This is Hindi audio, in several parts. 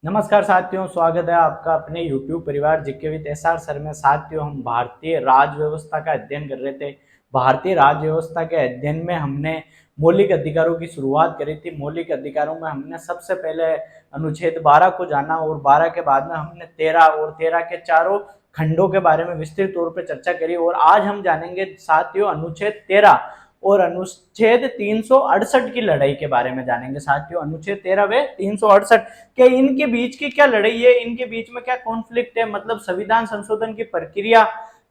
नमस्कार साथियों, स्वागत है आपका अपने YouTube परिवार जीके विद एसआर सर में। साथियों, हम भारतीय राज व्यवस्था का अध्ययन कर रहे थे। भारतीय राज व्यवस्था के अध्ययन में हमने मौलिक अधिकारों की शुरुआत करी थी। मौलिक अधिकारों में हमने सबसे पहले अनुच्छेद 12 को जाना और 12 के बाद में हमने 13 और 13 के चारों खंडों के बारे में विस्तृत तौर पर चर्चा करी। और आज हम जानेंगे साथियों अनुच्छेद 13 और अनुच्छेद 368 की लड़ाई के बारे में जानेंगे। साथियों, अनुच्छेद 13 व 368 के इनके बीच की क्या लड़ाई है, इनके बीच में क्या कॉन्फ्लिक्ट है, मतलब संविधान संशोधन की प्रक्रिया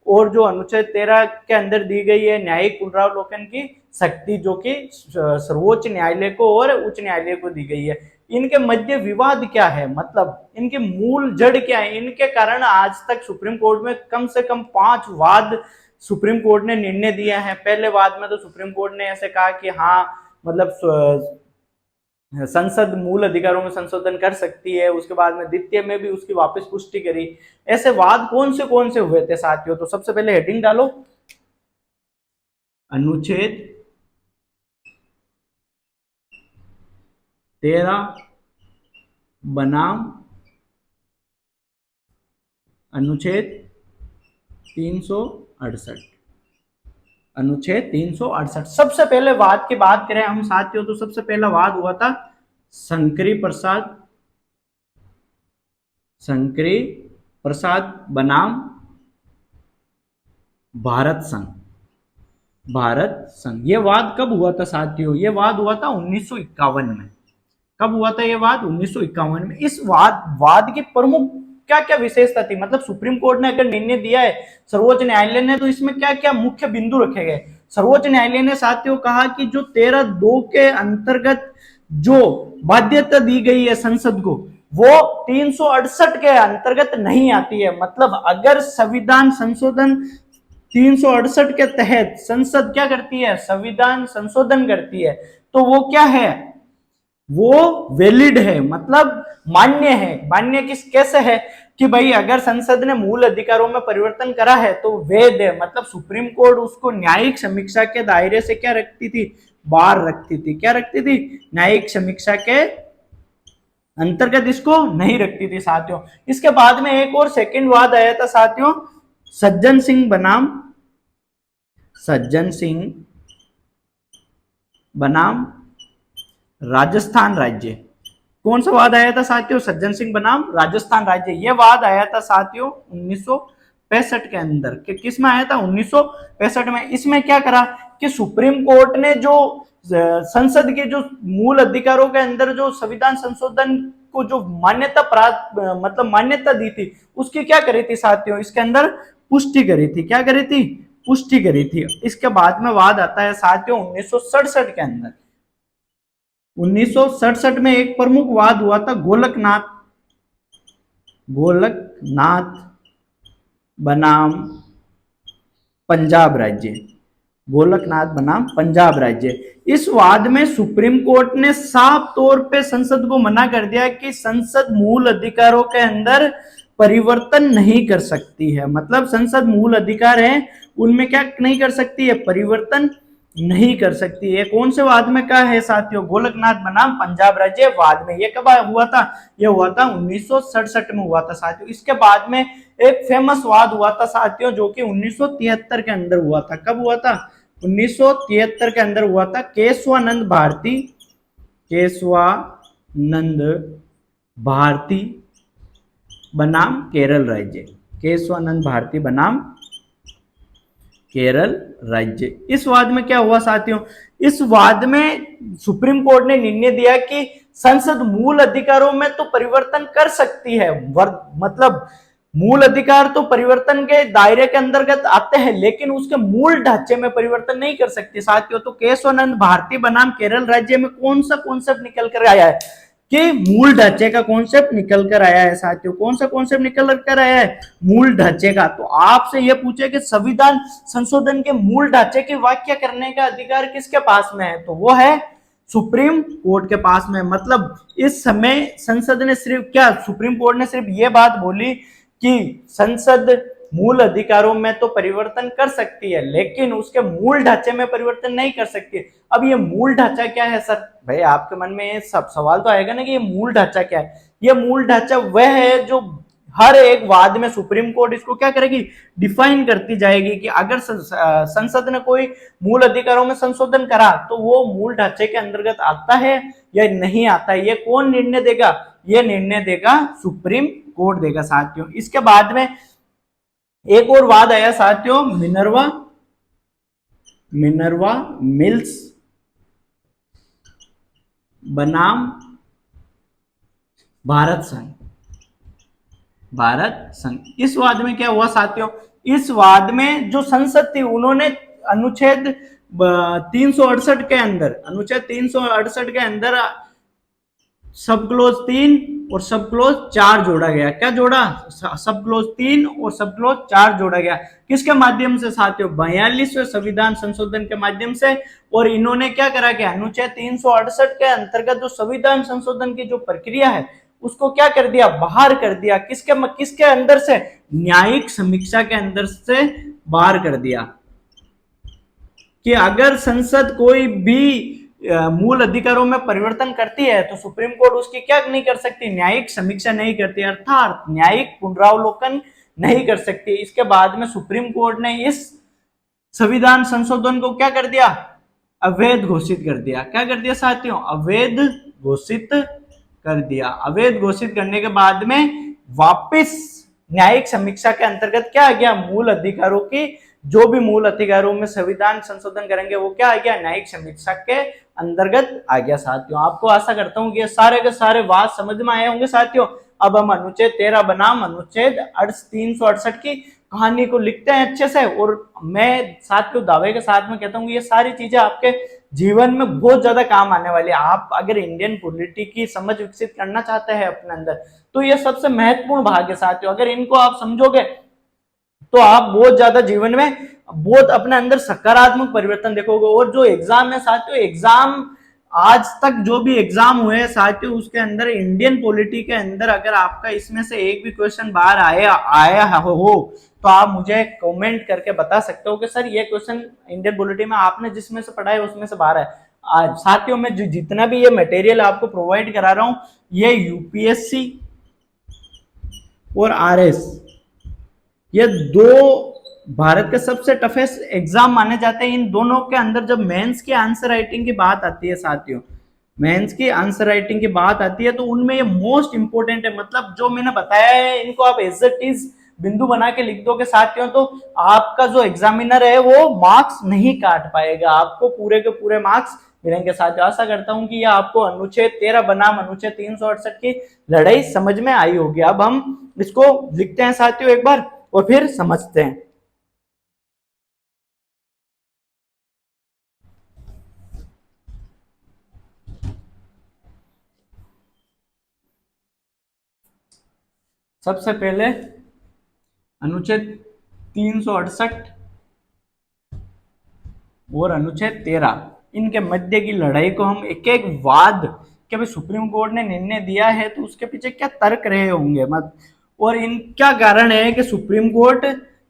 और जो अनुच्छेद 13 के अंदर दी गई है न्यायिक पुनरावलोकन की शक्ति, जो कि सर्वोच्च न्यायालय को और उच्च न्यायालय को दी गई है, इनके मध्य विवाद क्या है, मतलब इनकी मूल जड़ क्या है। इनके कारण आज तक सुप्रीम कोर्ट में कम से कम 5 वाद सुप्रीम कोर्ट ने निर्णय दिया है। पहले वाद में तो सुप्रीम कोर्ट ने ऐसे कहा कि हाँ, मतलब संसद मूल अधिकारों में संशोधन कर सकती है। उसके बाद में द्वितीय में भी उसकी वापस पुष्टि करी। ऐसे वाद कौन से हुए थे साथियों? तो सबसे पहले हेडिंग डालो, अनुच्छेद 13 बनाम अनुच्छेद 368। अनुच्छेद 368। सबसे पहले वाद की बात करें हम साथियों, तो सबसे पहला वाद हुआ था शंकरी प्रसाद बनाम भारत संघ। ये वाद कब हुआ था साथियों? ये वाद हुआ था 1951 में। कब हुआ था ये वाद? 1951 में। इस वाद की प्रमुख क्या क्या विशेषता थी, मतलब सुप्रीम कोर्ट ने अगर निर्णय दिया है सर्वोच्च न्यायालय ने, तो इसमें क्या क्या मुख्य बिंदु रखे गए। सर्वोच्च न्यायालय ने साथियों कहा कि जो 13(2) के अंतर्गत जो बाध्यता दी गई है संसद को, वो 368 के अंतर्गत नहीं आती है। मतलब अगर संविधान संशोधन 368 के तहत संसद क्या करती है, संविधान संशोधन करती है, तो वो क्या है, वो वैलिड है, मतलब मान्य है। मान्य कैसे है कि भाई अगर संसद ने मूल अधिकारों में परिवर्तन करा है तो वैध है। मतलब सुप्रीम कोर्ट उसको न्यायिक समीक्षा के दायरे से क्या रखती थी, बाहर रखती थी। क्या रखती थी? न्यायिक समीक्षा के अंतर्गत इसको नहीं रखती थी साथियों। इसके बाद में एक और सेकंड वाद आया था साथियों, सज्जन सिंह बनाम राजस्थान राज्य। कौन सा वाद आया था साथियों? सज्जन सिंह बनाम राजस्थान राज्य। यह वाद आया था साथियों 1965 के अंदर। किस में आया था? 1965 में। इसमें क्या करा कि सुप्रीम कोर्ट ने जो संसद के जो मूल अधिकारों के अंदर जो संविधान संशोधन को जो मान्यता दी थी, उसकी क्या करी थी साथियों? इसके अंदर पुष्टि करी थी। क्या करी थी? पुष्टि करी थी। इसके बाद में वाद आता है साथियों 1967 के अंदर। 1967 में एक प्रमुख वाद हुआ था गोलकनाथ बनाम पंजाब राज्य। गोलकनाथ बनाम पंजाब राज्य। इस वाद में सुप्रीम कोर्ट ने साफ तौर पे संसद को मना कर दिया कि संसद मूल अधिकारों के अंदर परिवर्तन नहीं कर सकती है। मतलब संसद मूल अधिकार है, उनमें क्या नहीं कर सकती है, परिवर्तन नहीं कर सकती है। कौन से वाद में क्या है साथियों? गोलकनाथ बनाम पंजाब राज्य वाद में। ये कब हुआ था? ये हुआ था 1967 में हुआ था साथियों। इसके बाद में एक फेमस वाद हुआ था साथियों, जो कि 1973 के अंदर हुआ था। कब हुआ था? 1973 के अंदर हुआ था। केशवानंद भारती बनाम केरल राज्य। केशवानंद भारती बनाम केरल राज्य। इस वाद में क्या हुआ साथियों? इस वाद में सुप्रीम कोर्ट ने निर्णय दिया कि संसद मूल अधिकारों में तो परिवर्तन कर सकती है, मतलब मूल अधिकार तो परिवर्तन के दायरे के अंतर्गत आते हैं, लेकिन उसके मूल ढांचे में परिवर्तन नहीं कर सकती साथियों। तो केशवानंद भारती बनाम केरल राज्य में कौन सा कॉन्सेप्ट निकल कर आया है कि मूल ढांचे का कॉन्सेप्ट निकल कर आया है साथियों। कौन सा कॉन्सेप्ट निकल कर आया है? मूल ढांचे का। तो आपसे यह पूछे कि संविधान संशोधन के मूल ढांचे की व्याख्या करने का अधिकार किसके पास में है? तो वो है सुप्रीम कोर्ट के पास में। मतलब इस समय संसद ने सिर्फ क्या, सुप्रीम कोर्ट ने सिर्फ ये बात बोली कि संसद मूल अधिकारों में तो परिवर्तन कर सकती है, लेकिन उसके मूल ढांचे में परिवर्तन नहीं कर सकती। अब ये मूल ढांचा क्या है सर? भाई आपके मन में ये सब सवाल तो आएगा ना कि ये मूल ढांचा क्या है। ये मूल ढांचा वह है जो हर एक वाद में सुप्रीम कोर्ट इसको क्या करेगी, डिफाइन करती जाएगी कि अगर संसद ने कोई मूल अधिकारों में संशोधन करा तो वो मूल ढांचे के अंतर्गत आता है या नहीं आता है, ये कौन निर्णय देगा, ये निर्णय देगा सुप्रीम कोर्ट देगा साथियों। इसके बाद में एक और वाद आया साथियों, मिनर्वा मिनर्वा मिल्स बनाम भारत संघ, भारत संघ। इस वाद में क्या हुआ साथियों, इस वाद में जो संसद थी उन्होंने अनुच्छेद 368 के अंदर, अनुच्छेद 368 के अंदर सब क्लोज 3 और सब क्लोज 4 जोड़ा गया। क्या जोड़ा, सब क्लोज 3 और सब क्लोज 4 जोड़ा गया। किसके माध्यम से साथियों, 42वें संविधान संशोधन के माध्यम से। और इन्होंने क्या करा कि अनुच्छेद 368 के अंतर्गत जो संविधान संशोधन की जो प्रक्रिया है उसको क्या कर दिया, बाहर कर दिया। किसके अंदर से, न्यायिक समीक्षा के अंदर से बाहर कर दिया कि अगर संसद कोई भी मूल अधिकारों में परिवर्तन करती है तो सुप्रीम कोर्ट उसकी क्या नहीं कर सकती, न्यायिक समीक्षा नहीं करती, अर्थात न्यायिक पुनरावलोकन नहीं कर सकती। इसके बाद में सुप्रीम कोर्ट ने इस संविधान संशोधन को क्या कर दिया, अवैध घोषित कर दिया। क्या कर दिया साथियों, अवैध घोषित कर दिया। अवैध घोषित करने के बाद में वापस न्यायिक समीक्षा के अंतर्गत क्या आ गया, मूल अधिकारों की, जो भी मूल अधिकारों में संविधान संशोधन करेंगे वो क्या आ गया, न्यायिक समीक्षा के अंतर्गत आ गया। साथियों आपको आशा करता हूं कि ये सारे के सारे बात समझ में आए होंगे साथियों। अब हम अनुच्छेद 13 बनाम अनुच्छेद 368 की कहानी को लिखते हैं अच्छे से। और मैं साथियों दावे के साथ में कहता हूँ ये सारी चीजें आपके जीवन में बहुत ज्यादा काम आने वाली है। आप अगर इंडियन पॉलिटी की समझ विकसित करना चाहते हैं अपने अंदर तो ये सबसे महत्वपूर्ण भाग है साथियों। अगर इनको आप समझोगे तो आप बहुत ज्यादा जीवन में बहुत अपने अंदर सकारात्मक परिवर्तन देखोगे। और जो एग्जाम है साथियों, एग्जाम आज तक जो भी एग्जाम हुए हैं साथियों उसके अंदर इंडियन पॉलिटी के अंदर अगर आपका इसमें से एक भी क्वेश्चन बाहर आया हो तो आप मुझे कमेंट करके बता सकते हो कि सर ये क्वेश्चन इंडियन पॉलिटी में आपने जिसमें से पढ़ा है उसमें से बाहर है। आज साथियों में जो जितना भी ये मटेरियल आपको प्रोवाइड करा रहा हूं ये यूपीएससी और आरएस, ये दो भारत के सबसे टफेस्ट एग्जाम माने जाते हैं। इन दोनों के अंदर जब मेंस की आंसर राइटिंग की बात आती है साथियों, मेंस की आंसर राइटिंग की बात आती है तो उनमें ये मोस्ट इंपोर्टेंट है। मतलब जो मैंने बताया है इनको आप एज इट इज बिंदु बना के लिख दोगे साथियों तो आपका जो एग्जामिनर है वो मार्क्स नहीं काट पाएगा, आपको पूरे के पूरे मार्क्स मिलेंगे। साथियों आशा करता हूं कि यह आपको अनुच्छेद 13 बनाम अनुच्छेद 368 की लड़ाई समझ में आई होगी। अब हम इसको लिखते हैं साथियों एक बार और फिर समझते हैं। सबसे पहले अनुच्छेद 368 और अनुच्छेद 13 इनके मध्य की लड़ाई को हम एक एक वाद कि भाई सुप्रीम कोर्ट ने निर्णय दिया है तो उसके पीछे क्या तर्क रहे होंगे मत, और इन क्या कारण है कि सुप्रीम कोर्ट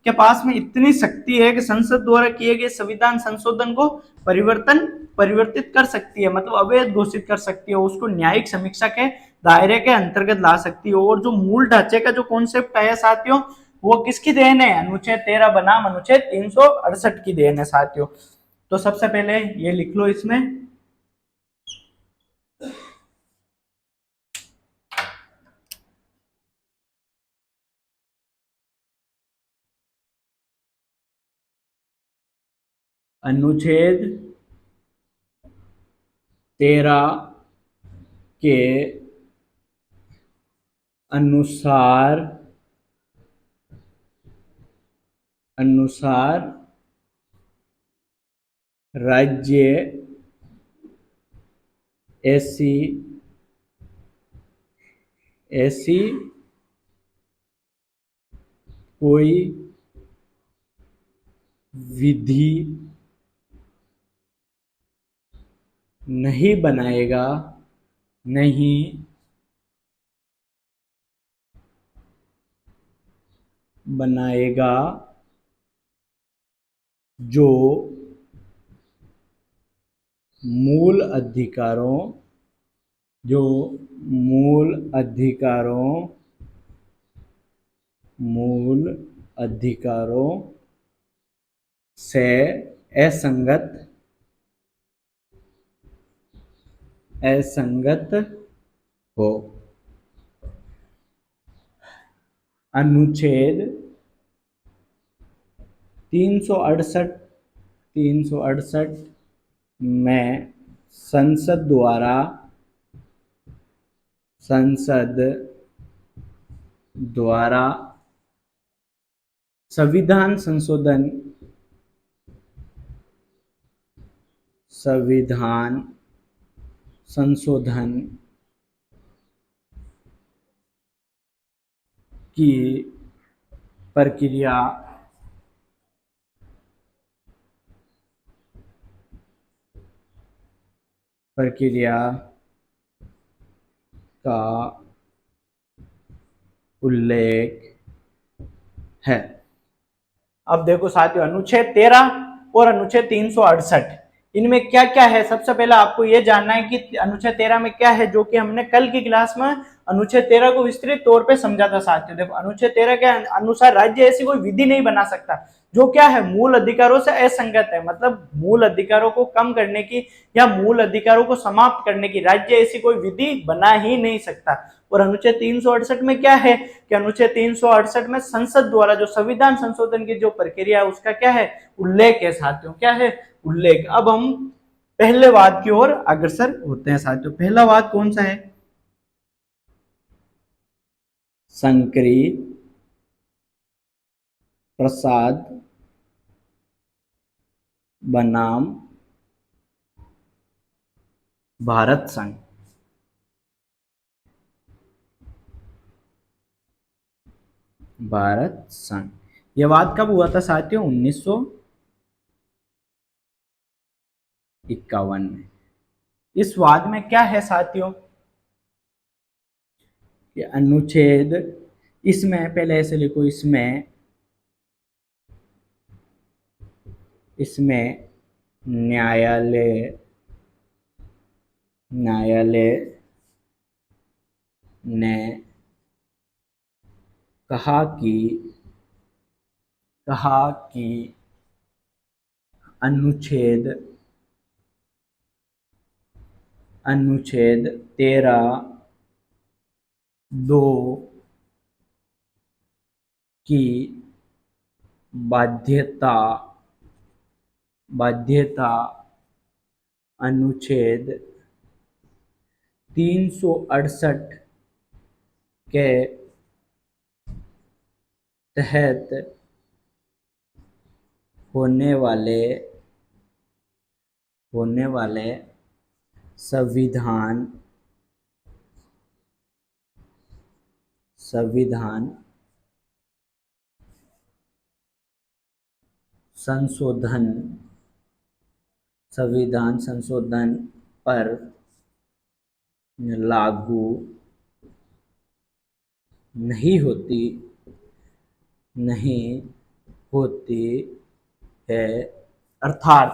के पास में इतनी शक्ति है कि संसद द्वारा किए गए संविधान संशोधन को परिवर्तित कर सकती है, मतलब अवैध घोषित कर सकती है, उसको न्यायिक समीक्षा के दायरे के अंतर्गत ला सकती है। और जो मूल ढांचे का जो कॉन्सेप्ट आया साथियों वो किसकी देन है, अनुच्छेद 13 बनाम अनुच्छेद 368 की देन है साथियों। तो सबसे पहले ये लिख लो इसमें, अनुच्छेद 13 के अनुसार राज्य ऐसी कोई विधि नहीं बनाएगा जो मूल अधिकारों जो मूल अधिकारों से असंगत हो। अनुच्छेद 368 में संसद द्वारा संविधान संशोधन की प्रक्रिया का उल्लेख है। अब देखो साथियों, अनुच्छेद 13 और अनुच्छेद 368 इनमें क्या क्या है। सबसे पहले आपको यह जानना है कि अनुच्छेद 13 में क्या है, जो कि हमने कल की क्लास में अनुच्छेद 13 को विस्तृत तौर पे समझा था साथियों। देखो अनुच्छेद 13 के अनुसार राज्य ऐसी कोई विधि नहीं बना सकता जो क्या है, मूल अधिकारों से असंगत है। मतलब मूल अधिकारों को कम करने की या मूल अधिकारों को समाप्त करने की राज्य ऐसी कोई विधि बना ही नहीं सकता। और अनुच्छेद 368 में क्या है कि अनुच्छेद 368 में संसद द्वारा जो संविधान संशोधन की जो प्रक्रिया है उसका क्या है, उल्लेख है साथियों। क्या है, उल्लेख। अब हम पहले वाद की ओर अग्रसर होते हैं साथियों। पहला वाद कौन सा है, शंकरी प्रसाद बनाम भारत संघ। यह वाद कब हुआ था साथियों, 1951 में। इस वाद में क्या है साथियों, ये अनुच्छेद, इसमें पहले ऐसे लिखो, इसमें न्यायालय ने कहा कि अनुच्छेद 13(2) की बाध्यता अनुच्छेद 368 के तहत होने वाले संविधान संशोधन पर लागू नहीं होती है। अर्थात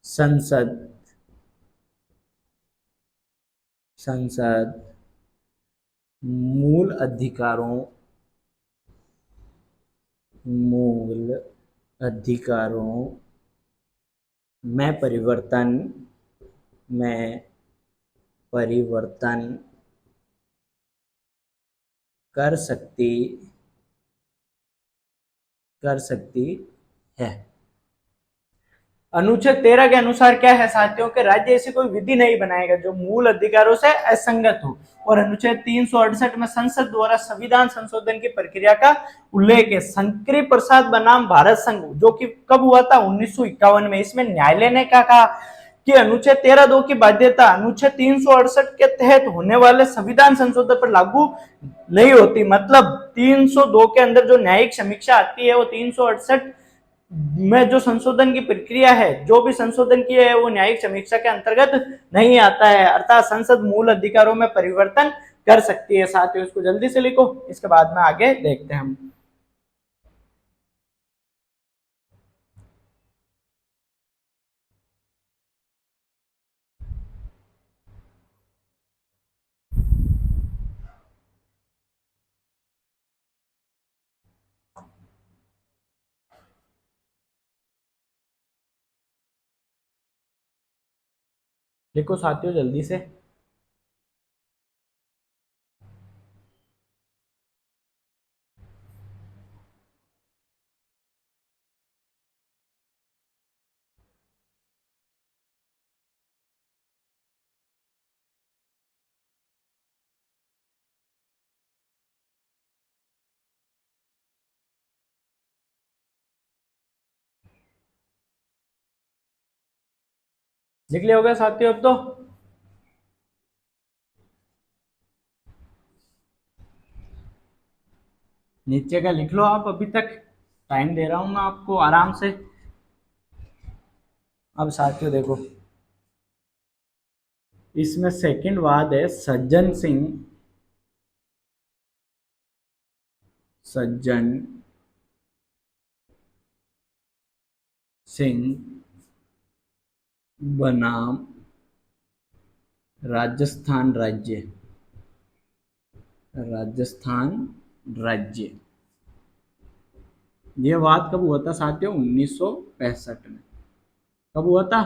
संसद मूल अधिकारों में परिवर्तन कर सकती है। अनुच्छेद 13 के अनुसार क्या है साथियों के, राज्य ऐसी कोई विधि नहीं बनाएगा जो मूल अधिकारों से असंगत हो। और अनुच्छेद 368 में संसद द्वारा संविधान संशोधन की प्रक्रिया का उल्लेख है। शंकरी प्रसाद बनाम भारत संघ, जो कि कब हुआ था, 1951 में। इसमें न्यायालय ने क्या कहा कि अनुच्छेद 13(2) की बाध्यता अनुच्छेद 368 के तहत होने वाले संविधान संशोधन पर लागू नहीं होती। मतलब 302 के अंदर जो न्यायिक समीक्षा आती है वो 368 में जो संशोधन की प्रक्रिया है, जो भी संशोधन किया है वो न्यायिक समीक्षा के अंतर्गत नहीं आता है। अर्थात संसद मूल अधिकारों में परिवर्तन कर सकती है। साथियों इसको जल्दी से लिखो, इसके बाद में आगे देखते हैं हम। लिखो साथियों जल्दी से। लिख लिया होगा साथियों अब तो। नीचे का लिख लो आप, अभी तक टाइम दे रहा हूं मैं आपको आराम से। अब साथियों देखो, इसमें सेकंड वाद है सज्जन सिंह। सज्जन सिंह बनाम राजस्थान राज्य। राजस्थान राज्य। यह वाद कब हुआ था साथियों? 1965 में। कब हुआ था?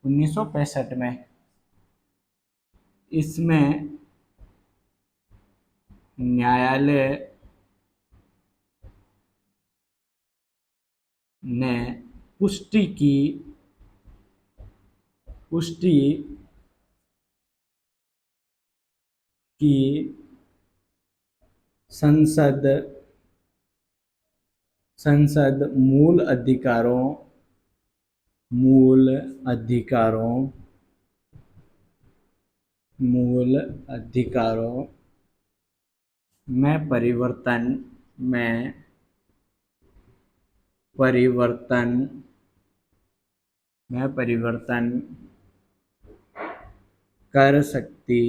1965 में। इसमें न्यायालय ने पुष्टि की पुष्टि की संसद संसद मूल अधिकारों मूल अधिकारों में में परिवर्तन परिवर्तन कर सकती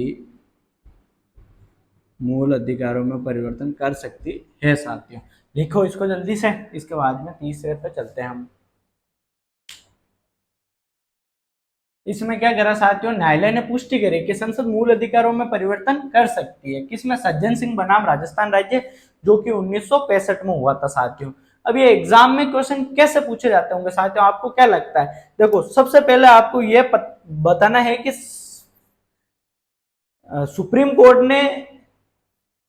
मूल अधिकारों में परिवर्तन कर सकती है साथियों। लिखो इसको जल्दी से, इसके बाद में तीसरे पे चलते हैं हम। इसमें क्या करा साथियों? न्यायालय ने पुष्टि करी कि संसद मूल अधिकारों में परिवर्तन कर सकती है। किसमें? सज्जन सिंह बनाम राजस्थान राज्य, जो कि 1965 में हुआ था साथियों। अब ये एग्जाम में क्वेश्चन कैसे पूछे जाते होंगे साथियों, आपको क्या लगता है? देखो सबसे पहले आपको ये बताना है कि सुप्रीम कोर्ट ने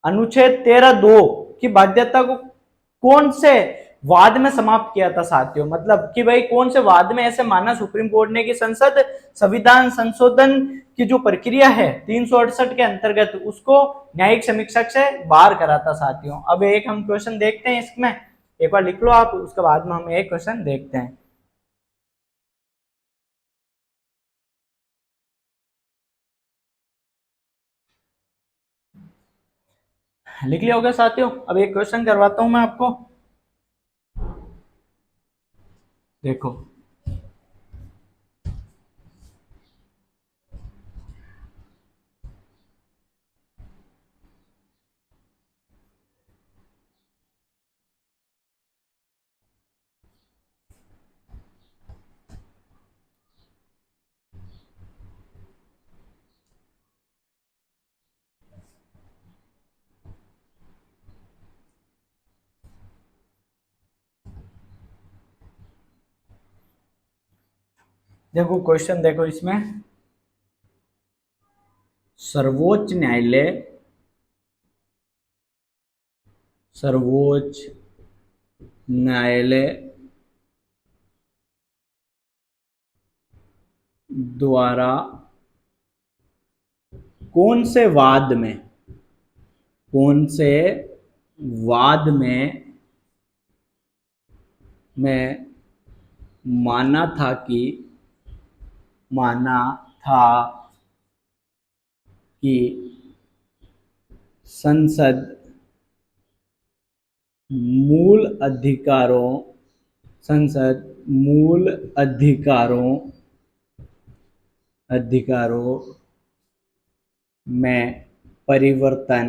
अनुच्छेद 13(2) की बाध्यता को कौन से वाद में समाप्त किया था साथियों? मतलब कि भाई कौन से वाद में ऐसे माना सुप्रीम कोर्ट ने कि संसद संविधान संशोधन की जो प्रक्रिया है 368 के अंतर्गत उसको न्यायिक समीक्षा से बाहर करा था साथियों। अब एक हम क्वेश्चन देखते हैं इसमें, एक बार लिख लो आप, उसके बाद में हम एक क्वेश्चन देखते हैं। लिख लिया होगा साथियों। अब एक क्वेश्चन करवाता हूं मैं आपको, देखो। देखो क्वेश्चन देखो इसमें, सर्वोच्च न्यायालय सर्वोच्च न्यायालय द्वारा कौन से वाद में कौन से वाद में माना था कि माना था कि संसद मूल अधिकारों संसद मूल अधिकारों में परिवर्तन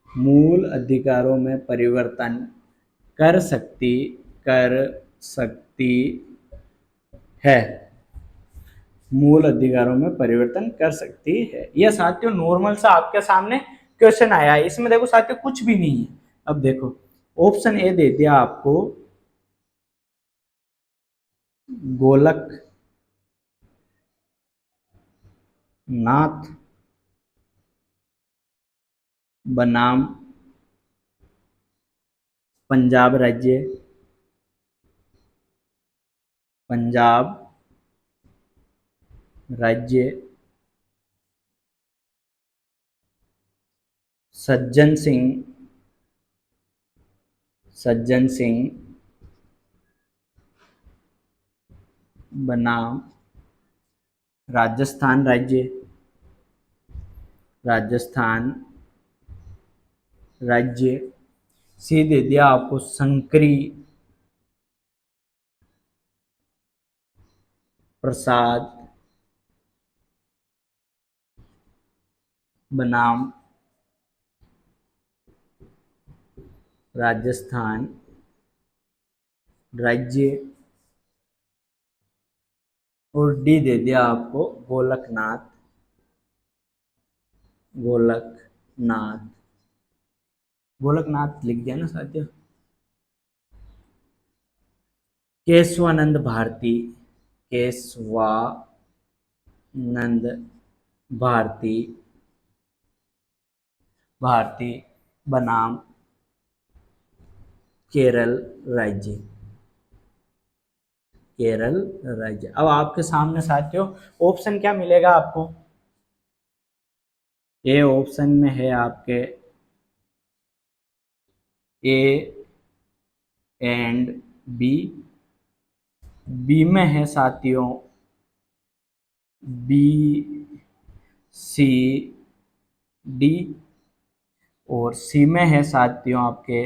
मूल अधिकारों में परिवर्तन कर सकती है। मूल अधिकारों में परिवर्तन कर सकती है। यह साथियों नॉर्मल सा आपके सामने क्वेश्चन आया है। इसमें देखो साथियों कुछ भी नहीं है। अब देखो ऑप्शन ए दे दिया आपको, गोलक नाथ बनाम पंजाब राज्य, पंजाब राज्य, सज्जन सिंह, सज्जन सिंह बनाम राजस्थान राज्य, राजस्थान राज्य। सी दे दिया आपको शंकरी प्रसाद बनाम राजस्थान राज्य, और डी दे दिया आपको गोलकनाथ, गोलकनाथ, गोलकनाथ लिख दिया ना साथियों। केशवानंद भारती, केशवानंद भारती, भारती बनाम केरल राज्य, केरल राज्य। अब आपके सामने साथियों ऑप्शन क्या मिलेगा आपको? ए ऑप्शन में है आपके ए एंड बी, बी में है साथियों बी सी डी, और सी में है साथियों आपके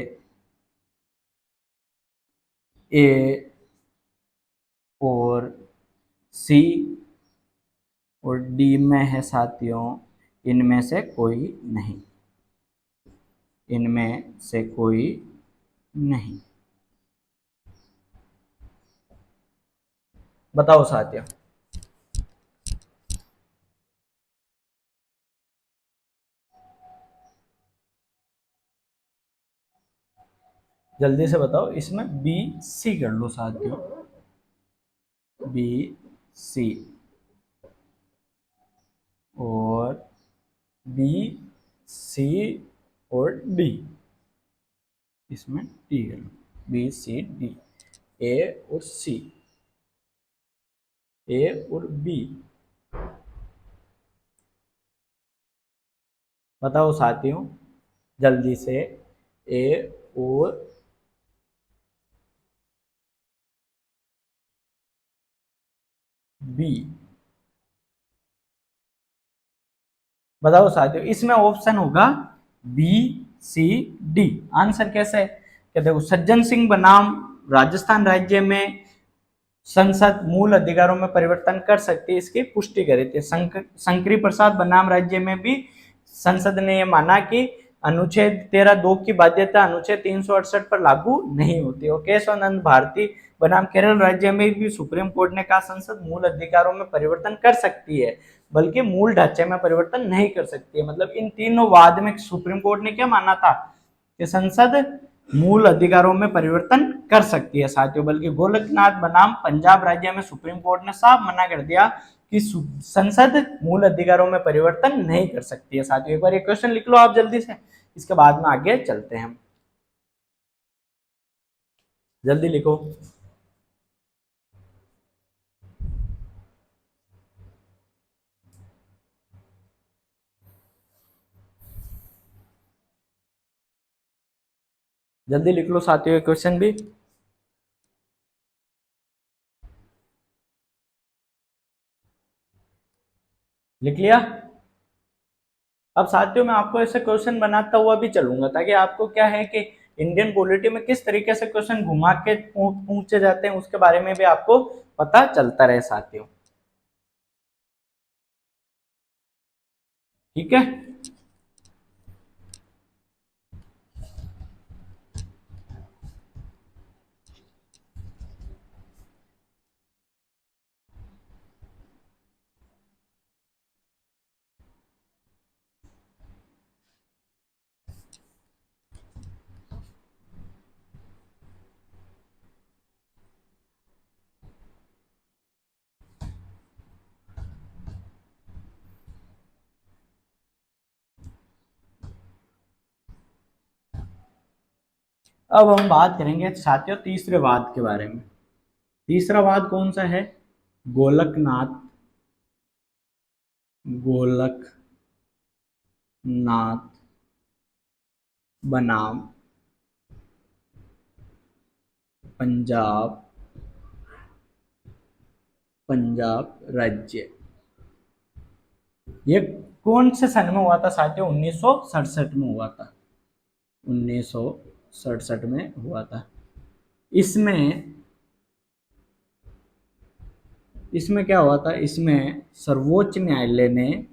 ए और सी, और डी में है साथियों इनमें से कोई नहीं, इनमें से कोई नहीं। बताओ साथियों। जल्दी से बताओ, इसमें बी सी कर लो साथियों, बी सी और बी सी और डी, इसमें डी कर लो, बी सी डी, ए और सी, ए और बी। बताओ साथियों जल्दी से, ए और बी। बताओ साथियों, इसमें ऑप्शन होगा बी सी डी। आंसर कैसे है कि देखो, सज्जन सिंह बनाम राजस्थान राज्य में संसद मूल अधिकारों में परिवर्तन कर सकती है, इसकी पुष्टि करी थी। शंकरी प्रसाद बनाम राज्य में भी संसद ने यह माना कि अनुच्छेद 13(2) की बाध्यता अनुच्छेद 368 पर लागू नहीं होती। और केशवानंद भारती बनाम केरल राज्य में भी सुप्रीम कोर्ट ने कहा संसद मूल अधिकारों में परिवर्तन कर सकती है, बल्कि मूल ढांचे में परिवर्तन नहीं कर सकती है। मतलब इन तीनों वाद में सुप्रीम कोर्ट ने क्या माना था कि संसद मूल अधिकारों में परिवर्तन कर सकती है साथियों, बल्कि गोलकनाथ बनाम पंजाब राज्य में सुप्रीम कोर्ट ने साफ मना कर दिया कि संसद मूल अधिकारों में परिवर्तन नहीं कर सकती है साथियों। एक बार ये क्वेश्चन लिख लो आप जल्दी से, इसके बाद में आगे चलते हैं हम। जल्दी लिखो। जल्दी लिख लो साथियों क्वेश्चन भी। लिख लिया? अब साथियों मैं आपको ऐसे क्वेश्चन बनाता हुआ भी चलूंगा, ताकि आपको क्या है कि इंडियन पॉलिटी में किस तरीके से क्वेश्चन घुमा के पूछे जाते हैं उसके बारे में भी आपको पता चलता रहे साथियों। ठीक है। अब हम बात करेंगे साथियों तीसरे वाद के बारे में। तीसरा वाद कौन सा है? गोलकनाथ बनाम पंजाब राज्य। ये कौन से सन में हुआ था साथियों? 1967 में हुआ था। 1967 में हुआ था। इसमें क्या हुआ था? इसमें सर्वोच्च न्यायालय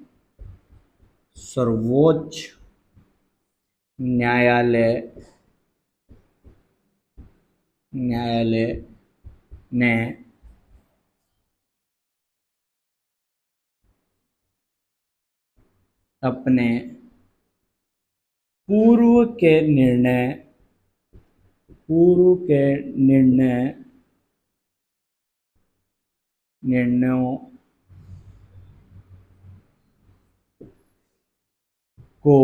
ने अपने पूर्व के निर्णयों को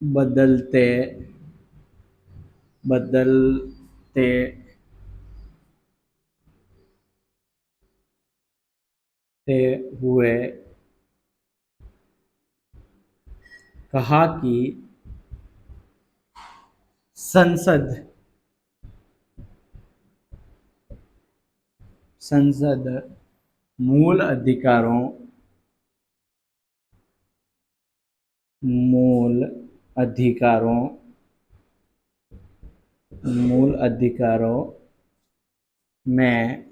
बदलते हुए कहा कि संसद मूल अधिकारों में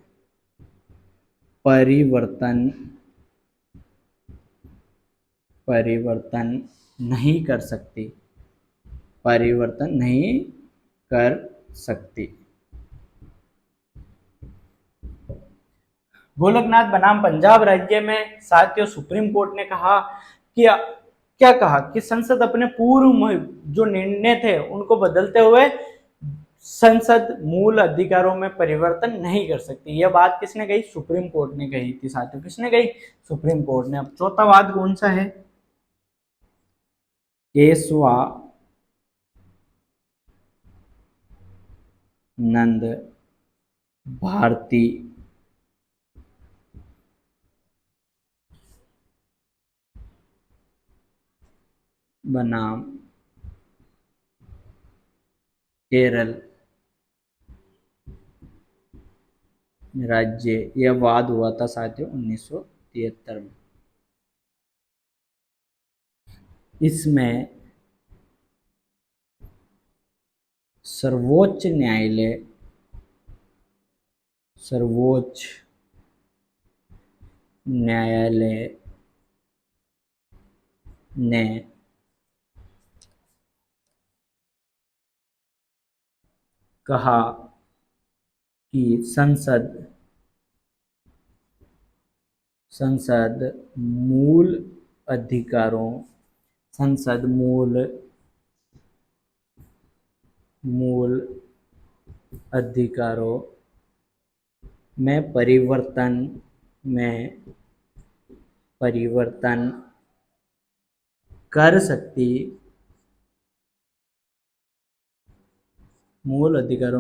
परिवर्तन नहीं कर सकती। गोलकनाथ बनाम पंजाब राज्य में साथियों सुप्रीम कोर्ट ने कहा कि क्या कहा कि संसद अपने पूर्व जो निर्णय थे उनको बदलते हुए संसद मूल अधिकारों में परिवर्तन नहीं कर सकती। यह बात किसने कही? सुप्रीम कोर्ट ने कही थी साथियों। किसने कही? सुप्रीम कोर्ट ने। अब चौथा वाद कौन सा है? केशवानंद भारती बनाम केरल राज्य। यह वाद हुआ था साथियों 1973 में। इसमें सर्वोच्च न्यायालय ने कहा कि संसद मूल अधिकारों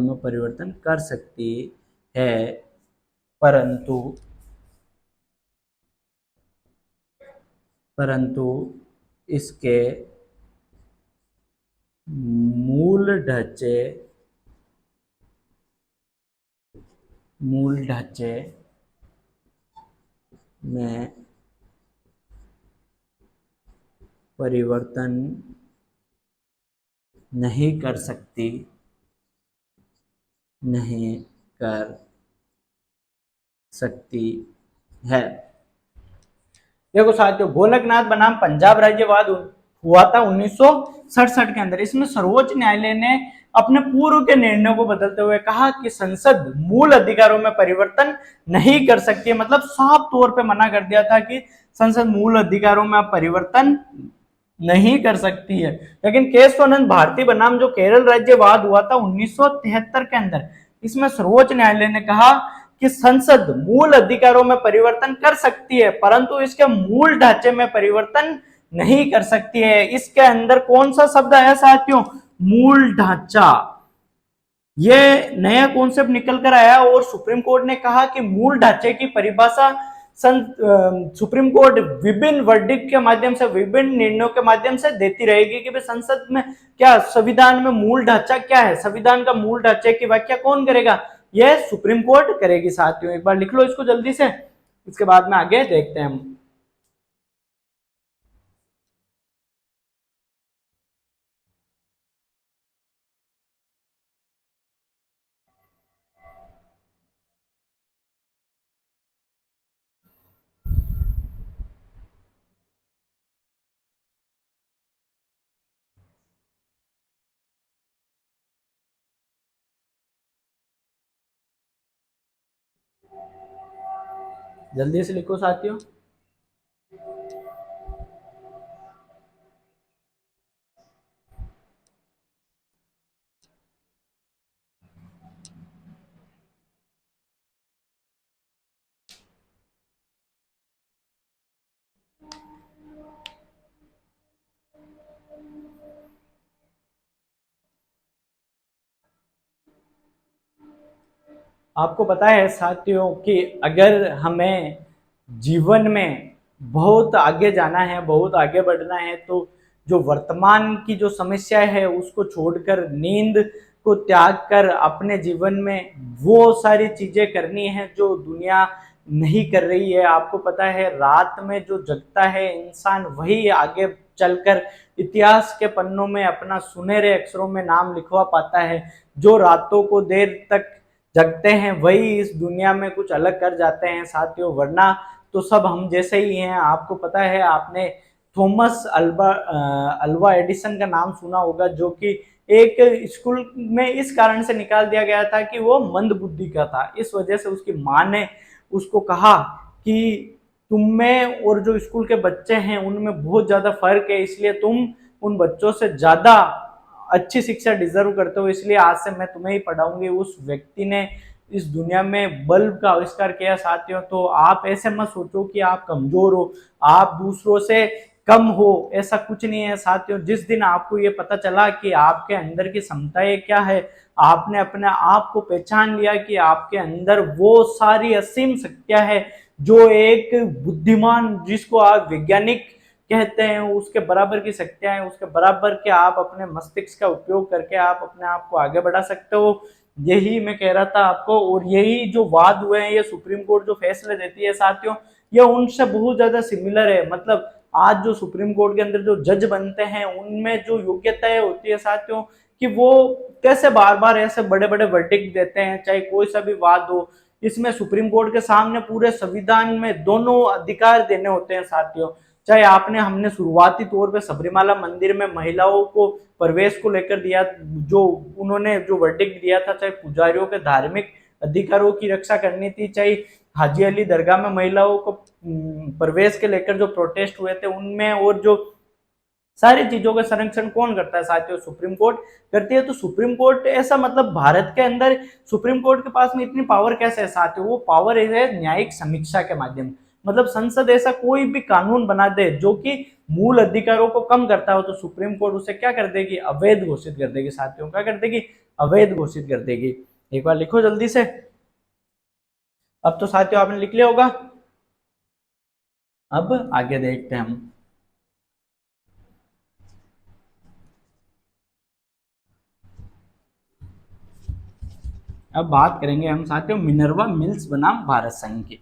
में परिवर्तन कर सकती है, परंतु इसके मूल ढांचे में परिवर्तन नहीं कर सकती है। देखो साथियों गोलकनाथ बनाम पंजाब राज्यवाद हुआ था 1967 के अंदर। इसमें सर्वोच्च न्यायालय ने अपने पूर्व के निर्णयों को बदलते हुए कहा कि संसद मूल अधिकारों में परिवर्तन नहीं कर सकती है। मतलब साफ तौर पे मना कर दिया था कि संसद मूल अधिकारों में परिवर्तन नहीं कर सकती है। लेकिन केशवानंद भारती बनाम जो केरल राज्यवाद हुआ था 1973 के अंदर, इसमें सर्वोच्च न्यायालय ने कहा कि संसद मूल अधिकारों में परिवर्तन कर सकती है परंतु इसके मूल ढांचे में परिवर्तन नहीं कर सकती है। इसके अंदर कौन सा शब्द आया साथियों? मूल ढांचा, ये नया कॉन्सेप्ट निकल कर आया और सुप्रीम कोर्ट ने कहा कि मूल ढांचे की परिभाषा सुप्रीम कोर्ट विभिन्न वर्डिक्ट के माध्यम से, विभिन्न निर्णयों के माध्यम से देती रहेगी कि भाई संसद में क्या, संविधान में मूल ढांचा क्या है, संविधान का मूल ढांचे की व्याख्या कौन करेगा, यह सुप्रीम कोर्ट करेगी। साथियों एक बार लिख लो इसको जल्दी से, इसके बाद में आगे देखते हैं हम। जल्दी से लिखो साथियों। आपको पता है साथियों कि अगर हमें जीवन में बहुत आगे जाना है, बहुत आगे बढ़ना है, तो जो वर्तमान की जो समस्या है उसको छोड़कर, नींद को त्याग कर अपने जीवन में वो सारी चीजें करनी है जो दुनिया नहीं कर रही है। आपको पता है रात में जो जगता है इंसान, वही आगे चलकर इतिहास के पन्नों में अपना सुनहरे अक्षरों में नाम लिखवा पाता है। जो रातों को देर तक जगते हैं वही इस दुनिया में कुछ अलग कर जाते हैं साथियों, वरना तो सब हम जैसे ही हैं। आपको पता है, आपने थॉमस अल्वा एडिसन का नाम सुना होगा, जो कि एक स्कूल में इस कारण से निकाल दिया गया था कि वो मंद बुद्धि का था। इस वजह से उसकी माँ ने उसको कहा कि तुम में और जो स्कूल के बच्चे हैं उनमें बहुत ज्यादा फर्क है, इसलिए तुम उन बच्चों से ज्यादा अच्छी शिक्षा डिजर्व करते हो, इसलिए आज से मैं तुम्हें ही पढ़ाऊंगी। उस व्यक्ति ने इस दुनिया में बल्ब का आविष्कार किया साथियों। तो आप ऐसे मत सोचो कि आप कमजोर हो, आप दूसरों से कम हो, ऐसा कुछ नहीं है साथियों। जिस दिन आपको ये पता चला कि आपके अंदर की क्षमताएं क्या है, आपने अपने आप को पहचान लिया कि आपके अंदर वो सारी असीम शक्तियां है जो एक बुद्धिमान, जिसको आप वैज्ञानिक कहते हैं, उसके बराबर की शक्तियां हैं, उसके बराबर के आप अपने मस्तिष्क का उपयोग करके आप अपने आप को आगे बढ़ा सकते हो। यही मैं कह रहा था आपको, और यही जो वाद हुए हैं, ये सुप्रीम कोर्ट जो फैसले देती है साथियों, ये उनसे बहुत ज्यादा सिमिलर है। मतलब आज जो सुप्रीम कोर्ट के अंदर जो जज बनते हैं उनमें जो योग्यताएं होती है साथियों, कि वो कैसे बार बार ऐसे बड़े बड़े वर्डिक्ट देते हैं, चाहे कोई सा भी वाद हो। इसमें सुप्रीम कोर्ट के सामने पूरे संविधान में दोनों अधिकार देने होते हैं साथियों। चाहे आपने, हमने शुरुआती तौर पे सबरीमाला मंदिर में महिलाओं को प्रवेश को लेकर दिया, जो उन्होंने जो वर्डिक्ट दिया था, चाहे पुजारियों के धार्मिक अधिकारों की रक्षा करनी थी, चाहे हाजी अली दरगाह में महिलाओं को प्रवेश के लेकर जो प्रोटेस्ट हुए थे उनमें, और जो सारी चीजों का संरक्षण कौन करता है साथियों, सुप्रीम कोर्ट करती है। तो सुप्रीम कोर्ट ऐसा, मतलब भारत के अंदर सुप्रीम कोर्ट के पास में इतनी पावर कैसे है साथियों, वो पावर है न्यायिक समीक्षा के माध्यम। मतलब संसद ऐसा कोई भी कानून बना दे जो कि मूल अधिकारों को कम करता हो, तो सुप्रीम कोर्ट उसे क्या कर देगी, अवैध घोषित कर देगी साथियों। क्या कर देगी, अवैध घोषित कर देगी। एक बार लिखो जल्दी से। अब तो साथियों आपने लिख लिया होगा, अब आगे देखते हैं हम। अब बात करेंगे हम साथियों मिनर्वा मिल्स बनाम भारत संघ की।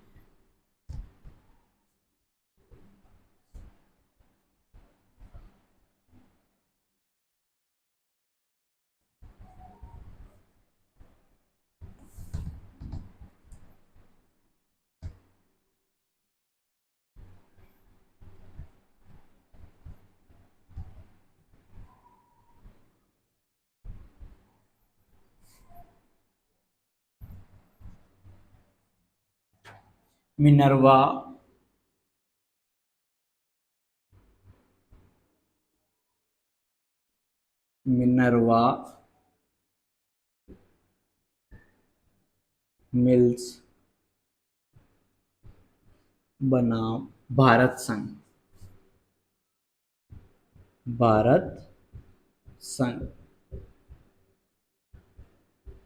मिनर्वा मिनर्वा मिल्स बनाम भारत संघ, भारत संघ।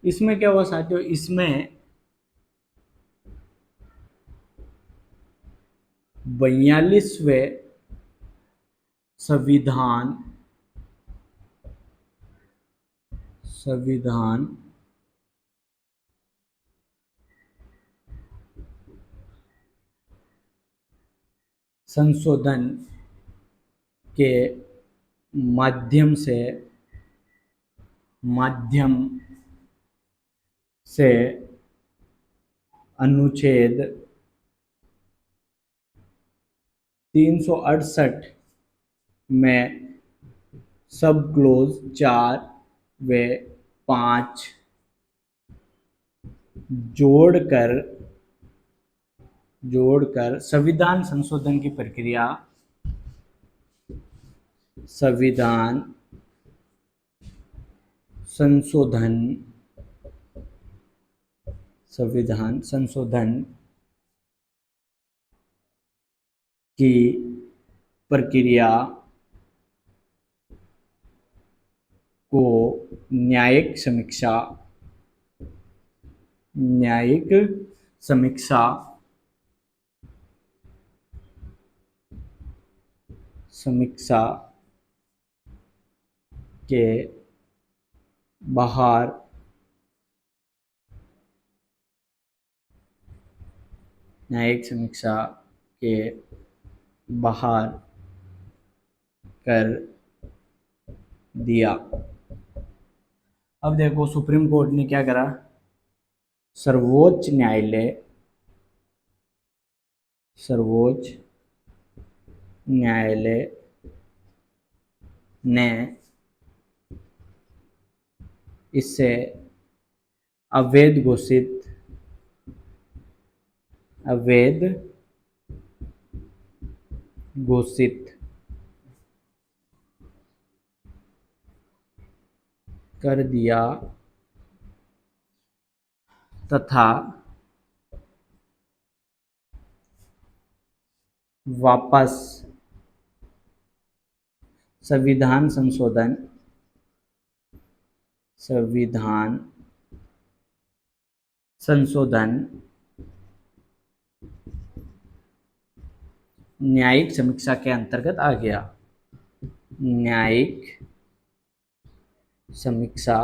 इसमें क्या हुआ साथियों, इसमें 42वें संविधान संविधान संशोधन के माध्यम से अनुच्छेद 368 में सब क्लोज 4 व 5 जोड़कर संविधान संशोधन की प्रक्रिया संविधान संशोधन की प्रक्रिया को न्यायिक समीक्षा के बाहर कर दिया। अब देखो सुप्रीम कोर्ट ने क्या करा, सर्वोच्च न्यायालय ने इसे अवैध घोषित कर दिया तथा वापस संविधान संशोधन न्यायिक समीक्षा के अंतर्गत आ गया। न्यायिक समीक्षा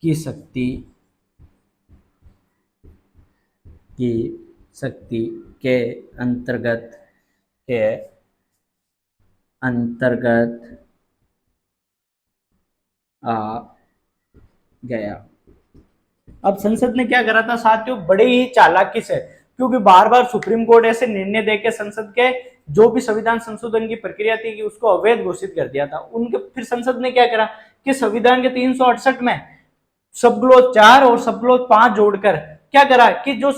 की शक्ति के अंतर्गत आ गया। अब संसद ने क्या करा था साथियों, बड़े ही चालाकी से, क्योंकि बार बार सुप्रीम कोर्ट ऐसे निर्णय देकर संसद के जो भी संविधान संशोधन की प्रक्रिया थी कि उसको अवैध घोषित कर दिया था। उनके फिर संसद ने क्या करा कि संविधान के 368 में सब क्लॉज 4 और सब क्लॉज 5 जोड़कर क्या करा कि जो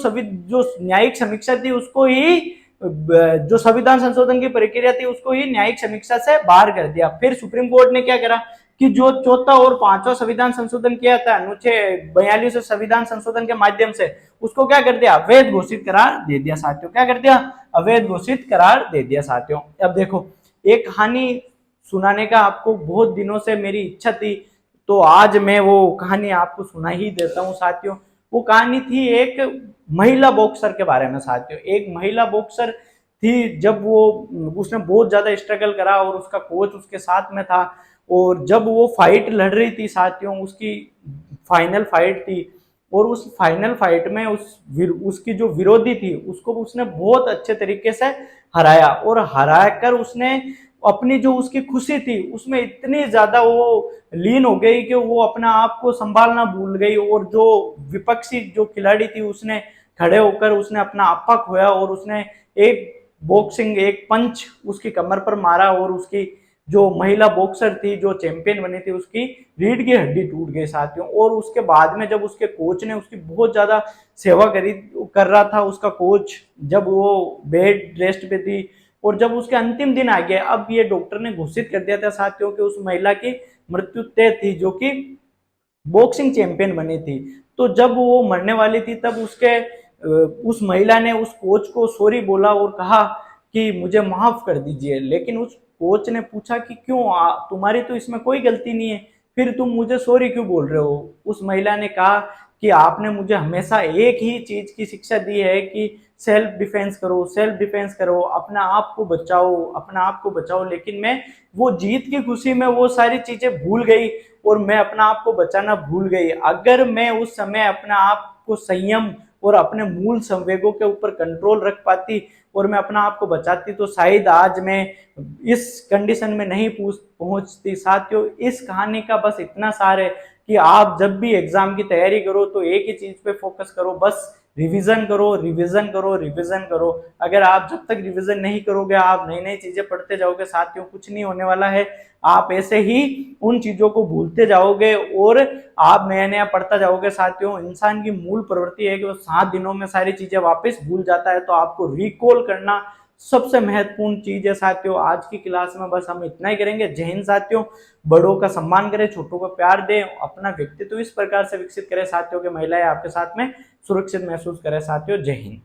न्यायिक समीक्षा थी उसको ही, जो संविधान संशोधन की प्रक्रिया थी उसको ही न्यायिक समीक्षा से बाहर कर दिया। फिर सुप्रीम कोर्ट ने क्या करा कि जो चौथा और पांचवा संविधान संशोधन किया था अनुच्छेद 42 संविधान संशोधन के माध्यम से, उसको क्या कर दिया, अवैध घोषित करार दे दिया साथियों। क्या कर दिया, अवैध घोषित करार दे दिया साथियों। अब देखो एक कहानी सुनाने का आपको बहुत दिनों से मेरी इच्छा थी, तो आज मैं वो कहानी आपको सुना ही देता हूँ साथियों। वो कहानी थी एक महिला बॉक्सर के बारे में साथियों। एक महिला बॉक्सर थी, जब वो उसने बहुत ज्यादा स्ट्रगल करा और उसका कोच उसके साथ में था, और जब वो फाइट लड़ रही थी साथियों, उसकी फाइनल फाइट थी, और उस फाइनल फाइट में उसकी जो विरोधी थी उसको उसने बहुत अच्छे तरीके से हराया, और हराकर उसने अपनी जो उसकी खुशी थी उसमें इतनी ज्यादा वो लीन हो गई कि वो अपना आप को संभालना भूल गई, और जो विपक्षी जो खिलाड़ी थी उसने खड़े होकर उसने अपना आपा खोया, और उसने एक पंच उसकी कमर पर मारा, और उसकी जो महिला बॉक्सर थी जो चैंपियन बनी थी उसकी रीढ़ की हड्डी टूट गई साथियों। और उसके बाद में जब उसके कोच ने उसकी बहुत ज्यादा सेवा कर रहा था उसका कोच, जब वो बेड रेस्ट पे थी और जब उसके अंतिम दिन आ गया, अब ये डॉक्टर ने घोषित कर दिया था साथियों कि उस महिला की मृत्यु तय थी जो कि बॉक्सिंग चैंपियन बनी थी। तो जब वो मरने वाली थी तब उस महिला ने उस कोच को सॉरी बोला और कहा कि मुझे माफ कर दीजिए, लेकिन उस कोच ने पूछा कि क्यों, तुम्हारी तो इसमें कोई गलती नहीं है। फिर तुम मुझे सॉरी क्यों बोल रहे हो? उस महिला ने कहा कि आपने मुझे हमेशा एक ही चीज की शिक्षा दी है कि सेल्फ डिफेंस करो, सेल्फ डिफेंस करो, अपना आप को बचाओ, अपना आप को बचाओ, लेकिन मैं वो जीत की खुशी में वो सारी चीजें भूल गई और मैं अपना आप को बचाना भूल गई। अगर मैं उस समय अपना आप को संयम और अपने मूल संवेगों के ऊपर कंट्रोल रख पाती और मैं अपना आप को बचाती तो शायद आज मैं इस कंडीशन में नहीं पहुंचती। साथियों, इस कहानी का बस इतना सार है कि आप जब भी एग्जाम की तैयारी करो तो एक ही चीज पे फोकस करो, बस रिवीजन करो, रिवीजन करो, रिवीजन करो। अगर आप जब तक रिवीजन नहीं करोगे, आप नई नई चीजें पढ़ते जाओगे साथियों, कुछ नहीं होने वाला है। आप ऐसे ही उन चीजों को भूलते जाओगे और आप नया नया पढ़ता जाओगे। साथियों, इंसान की मूल प्रवृत्ति है कि वो 7 दिनों में सारी चीजें वापस भूल जाता है, तो आपको रिकॉल करना सबसे महत्वपूर्ण चीज है। साथियों, आज की क्लास में बस हम इतना ही करेंगे। जय हिंद साथियों। बड़ों का सम्मान करें, छोटों को प्यार दें, अपना व्यक्तित्व इस प्रकार से विकसित करें साथियों कि महिलाएं आपके साथ में सुरक्षित महसूस करें। साथियों, जय हिंद।